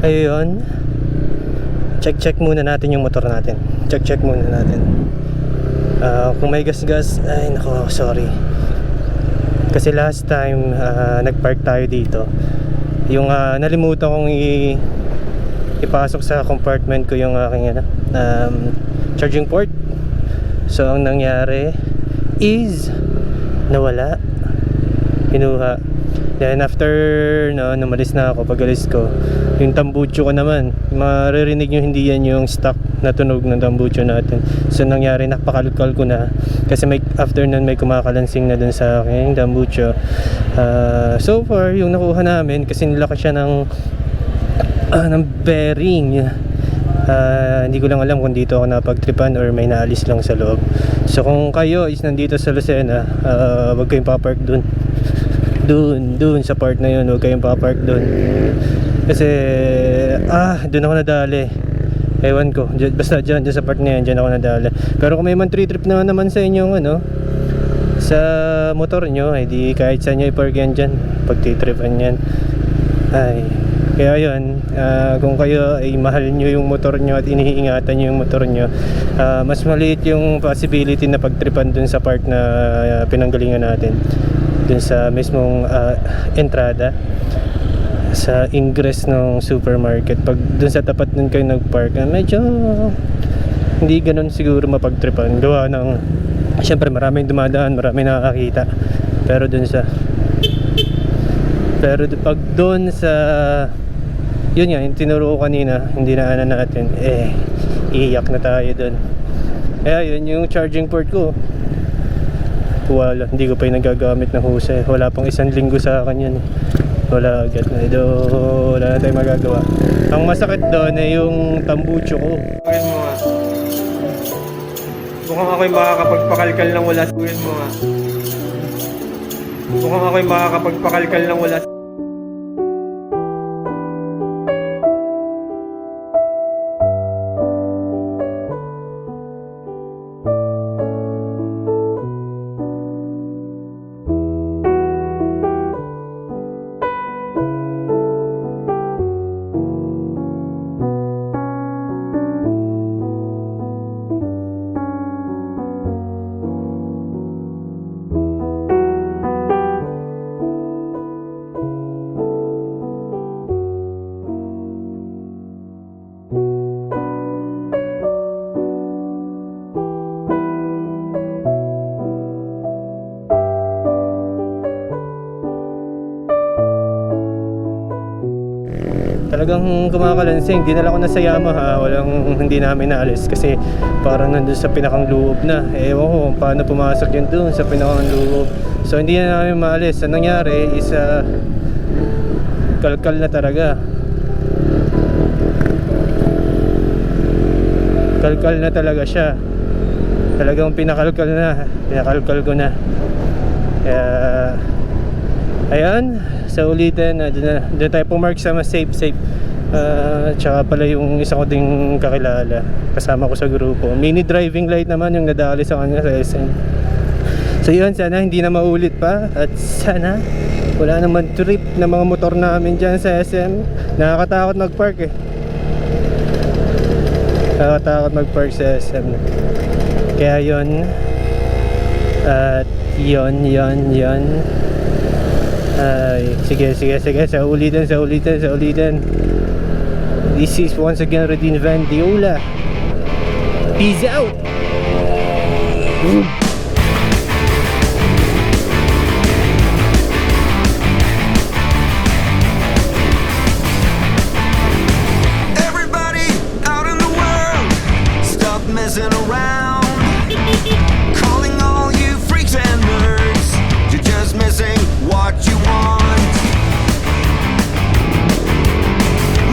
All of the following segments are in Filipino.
Ayun, check muna natin yung motor natin. Check muna natin. Kung may gas-gas, ay nako, sorry. Kasi last time nagpark tayo dito, yung nalimutan kong ipasok sa compartment ko yung aking charging port. So ang nangyari is nawala, kinuha. Then after numalis na ako, pag-alis ko, yung tambutso ko naman, maririnig nyo hindi yan yung stock na tunog ng tambutso natin. So nangyari, napakalkal ko na kasi after nun may kumakalansing na dun sa aking tambutso. So far yung nakuha namin, kasi nilaka siya ng bearing. Hindi ko lang alam kung dito ako napagtripan or may naalis lang sa loob. So kung kayo is nandito sa Lucena, wag kayong papark dun sa part na yun, huwag kayong papark dun kasi dun ako nadali, ewan ko, basta dyan sa part na yan, dyan ako nadali. Pero kung may man trip na naman sa inyong sa motor nyo, di kahit saan nyo i-park yan dyan pag titripan yan. Kaya yun, kung kayo ay mahal nyo yung motor nyo at iniingatan nyo yung motor nyo, mas maliit yung possibility na pagtripan dun sa part na pinanggalingan natin, dun sa mismong entrada sa ingress ng supermarket. Pag dun sa tapat dun kayo nagpark, medyo hindi ganun siguro mapagtripan, gawa ng syempre maraming dumadaan, maraming nakakita. Pero pag dun sa yun nga, yung tinuro ko kanina, hindi na natin, iiyak na tayo dun. Kaya yun, yung charging port ko, wala, hindi ko pa yung nagagamit ng husay. Wala pang 1 linggo sa akin yun. Wala agad na wala na tayong magagawa. Ang masakit doon ay yung tambutso ko. Gawin mo nga, mukhang ako'y makakapagpakalkal ng wala. Gawin mo nga, mukhang ako'y makakapagpakalkal ng wala. Talagang kumakalansing. Dinala ko na sa Yamaha, hindi namin naalis kasi parang nandun sa pinakang loob na. Ewan ko kung paano pumasok yun dun sa pinakang loob. So hindi na namin maalis. Ang nangyari is kalkal na talaga. Kalkal na talaga siya. Talagang pinakalkal ko na. Kaya ayan, sa ulitin, doon tayo pumark sa mas safe. Tsaka pala yung isa ko ding kakilala, kasama ko sa grupo, mini driving light naman yung nadali sa kanya sa SM. So yun, sana hindi na maulit pa. At sana wala naman trip na mga motor namin dyan sa SM. Nakakatakot magpark Nakakatakot magpark sa SM. Kaya yun. At yun. Sige, sa ulitin. This is once again Redin Van Diola. Peace out. Everybody out in the world, stop messing around. Calling all you freaks and nerds, you're just missing what you want.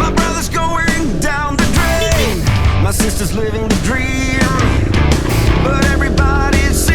My brother's going down the drain, my sister's living the dream, but everybody's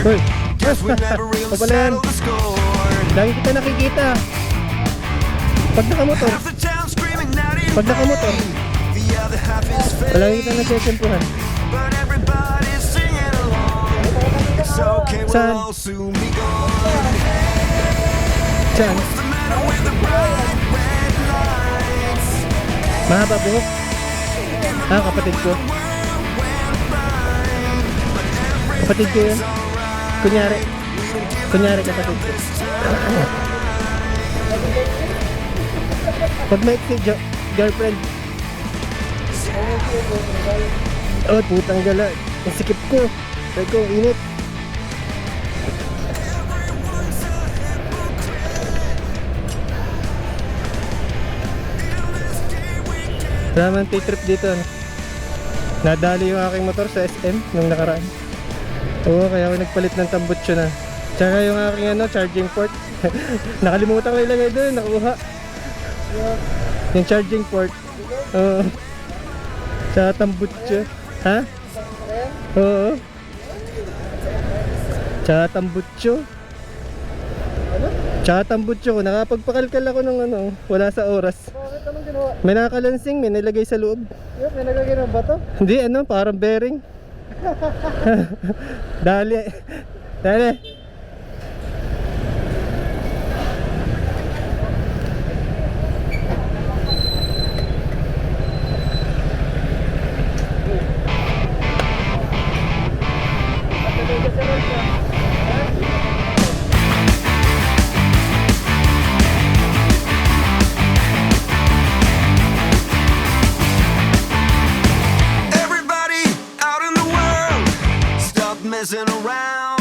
Hoy. Guess we never really Papa na yan. settled the score. Lagi kita nakikita. Pag nakamotor. Half the town screaming out in Pag nakamotor. vain. The other half is Palagi fake. kita nagsisimpuhan. But everybody's singing along. It's okay, Saan? we'll all soon be gone. Saan? What's the matter with the bright red lights? Mahaba buhok. Ah, kapatid ko. Kapatid ko yun. Kunyari kapatid ko. Pag may girlfriend. Oh, putang gala. Ang sikip ko. Sabi ko, init. Wala man trip dito. Nadali yung aking motor sa SM nung nakaraan. Oo, kaya ako nagpalit ng tambutso na. Tsaka yung aking charging port. Nakalimutan ko ilagay doon, nakuha. Yung charging port. Oo. Sa tambutso. Ha? Oo. Tsaka tambutso. Tsaka tambutso ko. Nakapagpakalkal ako ng wala sa oras. Bakit anong ginawa? May nakakalansing, may nilagay sa loob. Yup, may nagagay ng bato. Hindi, parang bearing. Dali. Dali. Everybody out in the world, stop messing around.